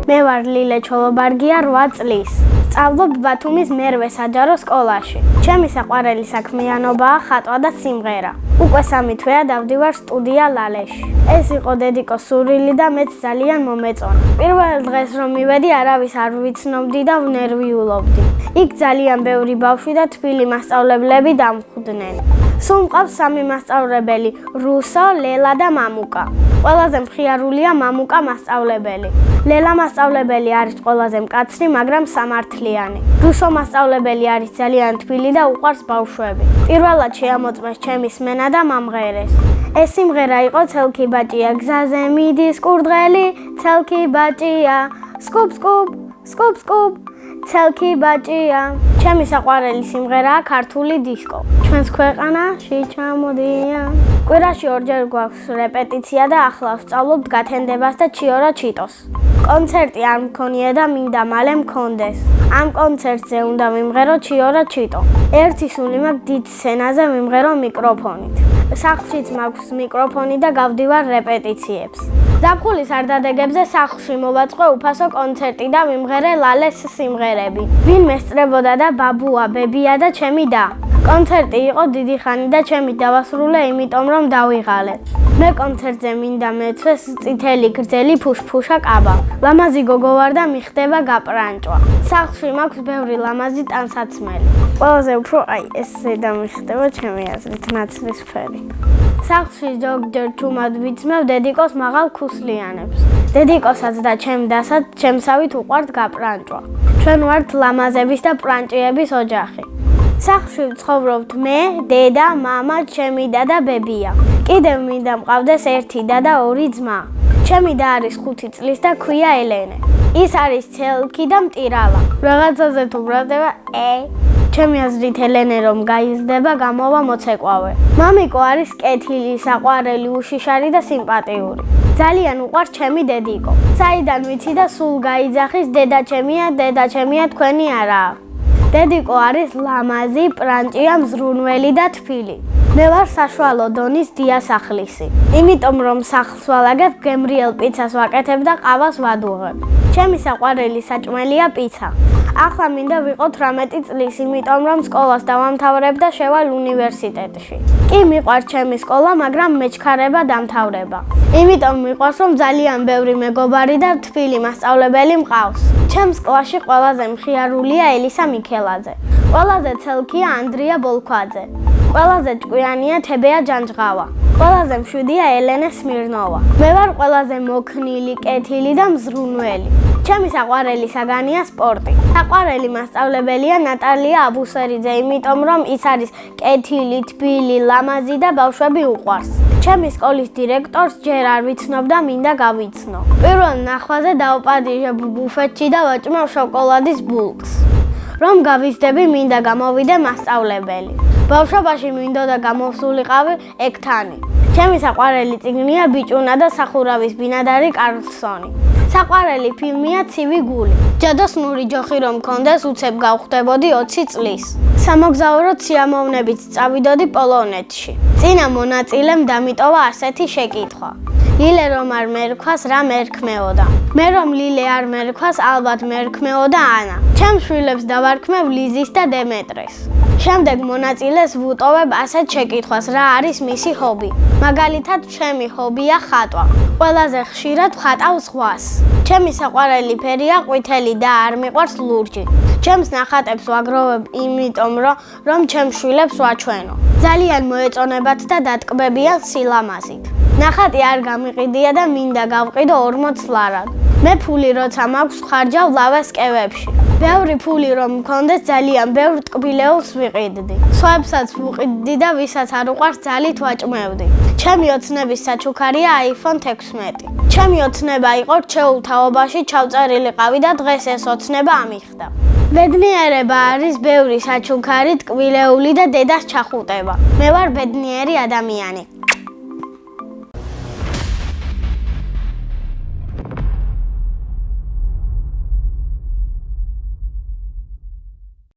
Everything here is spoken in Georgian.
მე ვარ ლილე ჩოლობარგია 8 წლის. სწავლობ ბათუმის მერვე საჯარო სკოლაში. ჩემი საყვარელი საქმიანობაა ხატვა და სიმღერა. უკვე 3 თვეა დავდივარ სტუდია ლალეში. ეს იყო დედიკოს სურვილი და მეც ძალიან მომეწონა. პირველ დღეს რომ მივედი, არავის არ ვიცნობდი და ვნერვიულობდი. იქ ძალიან ბევრი ბავშვი და თბილი მასწავლებლები დამხვდნენ. სულ მყავს 3 მასწავლებელი: რუსო, ლელა და მამუკა. ყველაზე მხიარულია მამუკა მასწავლებელი. ლელა მასწავლებელი არის ყველაზე მკაცრი, მაგრამ სამართლიანი. რუსო მასწავლებელი არის ძალიან თბილი და უყვარს ბავშვები. პირველად შეამოწმეს ჩემი სმენა და მამღერეს. ეს სიმღერა იყო ცელქი ბაჭია, გზაზე მიდის კურდღელი, ცელქი ბაჭია, სკუპ სკუპ, სკუპ სკუპ, ცელქი ბაჭია. ჩემი საყვარელი სიმღერაა ქართული დისკო. ჩვენს ქვეყანაში ჩამოდია. კვირაში 2 ჯერ გვაქვს რეპეტიცია და ახლა ვსწავლობთ გათენდებას და ჩიორა ჩიტოს. კონცერტი არ მქონია და მინდა მალე მქონდეს. ამ კონცერტზე უნდა მიმღერო ჩიორა ჩიტო. ერთი სული მაქვს დიდ სცენაზე მიმღერო მიკროფონით. სახლშიც მაქვს მიკროფონი და გავდივარ რეპეტიციებს. ზაფხულის არდადეგებზე სახლში მოვაწყო უფასო კონცერტი და მიმღერე ლალეს სიმღერები. ვინ მესწრებოდა და ბაბუა, ბებია და ჩემი და. კონცერტი იყო დიდი ხანი და ჩემი დავასრულე, იმიტომ რომ დავიღალე. მე კონცერტზე მინდა მეცვეს წითელი გრძელი ფუშფუშა კაბა. ლამაზი გოგო ვარ და მიხდება გაპრანჭვა. სახლში მაქვს ბევრი ლამაზი ტანსაცმელი. ყველაზე უფრო ეს ზედა მიხდება ჩემი აზრით ნაცრისფერი. სახლში ზოგჯერ ჩუმად ვიცმევ დედიკოს მაღალ ქუსლიანებს. დედიკოსაც და ჩემ დასაც ჩემსავით უყვართ გაპრანჭვა. ჩვენ ვართ ლამაზების და პრანჭიების ოჯახი. სახლში ვცხოვრობთ მე, დედა, მამა, ჩემი და და ბებია. კიდევ მინდა მყავდეს 1 და და 2 ძმა. ჩემი და არის 5 წლის და ქვია ელენე. ის არის ცელქი და მტირალა. რაღაცაზე თუ ბრალდება, ჩემი აზრით ელენე რომ გაიზრდება, გამოვა მოცეკვავე. მამიკო არის კეთილი, საყვარელი, უშიშარი და სიმპათიური. ძალიან უყვარს ჩემი დედიკო. საიდან ვიცი და სულ გაიძახის, დედა ჩემია, თქვენი არაა. დედიკო არის ლამაზი, პრანჭია, მზრუნველი და თბილი. მე ვარ საშუალო დონის დიასახლისი. იმიტომ რომ სახლს ვალაგებ, გემრიელ პიცას ვაკეთებ და ყავას ვადუღებ. ჩემი საყვარელი საჭმელია პიცა. ახლა მინდა ვიყო 18 წლის, იმიტომ რომ სკოლას დავამთავრებ და შევალ უნივერსიტეტში. კი მიყვარს ჩემი სკოლა, მაგრამ მეჩქარება დამთავრება. იმიტომ მიყვარს რომ ძალიან ბევრი მეგობარი და თბილი მასწავლებელი მყავს. ჩემს კლასში ყველაზე მხიარულია ელისა მიქელაძე. ყველაზე ცელქია ანდრია ბოლქვაძე. ყველაზე ჭკვიანია თებეა ჯანჯღავა. ყველაზე მშვიდია ელენე სმირნოვა. მე ვარ ყველაზე მოქნილი, კეთილი და მზრუნველი. ჩემი საყვარელი საგანია სპორტი. საყვარელი მასწავლებელია ნატალია აბუსერიძე, იმიტომ რომ ის არის კეთილი, თბილი, ლამაზი და ბავშვები უყვარს. ჩემი სკოლის დირექტორს ჯერ არ ვიცნობ და მინდა გავიცნო. პირველ ნახვაზე დავპატიჟებ ბუფეტში და ვაჭმევ შოკოლადის ბულკს. რომ გავიზრდები, მინდა გამოვიდე მასწავლებელი. ბავშვობაში მინდოდა გამოვსულიყავი ექთანი. ჩემი საყვარელი წიგნია ბიჭუნა და სახურავის ბინადარი კარლსონი. საყვარელი ფილმია ცივი გული. ჯადოსნური ჯოხი რომ მქონდეს, უცებ გავხვდებოდი 20 წლის. სამოგზაუროდ სიამოვნებით წავიდოდი პოლონეთში. წინა მონაწილემ დამიტოვა ასეთი შეკითხვა. ლილე რომ არ მერქვას, რა მერქმეოდა? მე რომ ლილე არ მერქვას, ალბათ მერქმეოდა ანა. ჩემს შვილებს დავარქმევ ლიზის და დემეტრეს. შემდეგ მონაწილეს ვუტოვებ ასეთ შეკითხვას, რა არის მისი ჰობი? მაგალითად, ჩემი ჰობია ხატვა. ყველაზე ხშირად ვხატავ ზღვას. ჩემი საყვარელი ფერია ყვითელი და არ მიყვარს ლურჯი. ჩემს ნახატებს ვაგროვებ იმიტომ რომ ჩემს შვილებს ვაჩვენო. ძალიან მოეწონებათ და დატკბებიან სილამაზით. ნახატი არ გამიყიდია და მინდა გავყიდო 40 ლარად. მე ფული როცა მაქვს ვხარჯავ ლავას კევებში. ბევრი ფული რომ მქონდეს, ძალიან ბევრ ტკბილეულს ვიყიდდი. სხვაებსაც ვუყიდდი და ვისაც არ უყვარს ძალით ვაჭმევდი. ჩემი ოცნების საჩუქარია iPhone 16. ჩემი ოცნება იყო რჩეულ თაობაში ჩავწერილიყავი და დღეს ეს ოცნება ამიხდა. ბედნიერება არის ბევრი საჩუქარი, ტკბილეული და დედას ჩახუტება. მე ვარ ბედნიერი ადამიანი.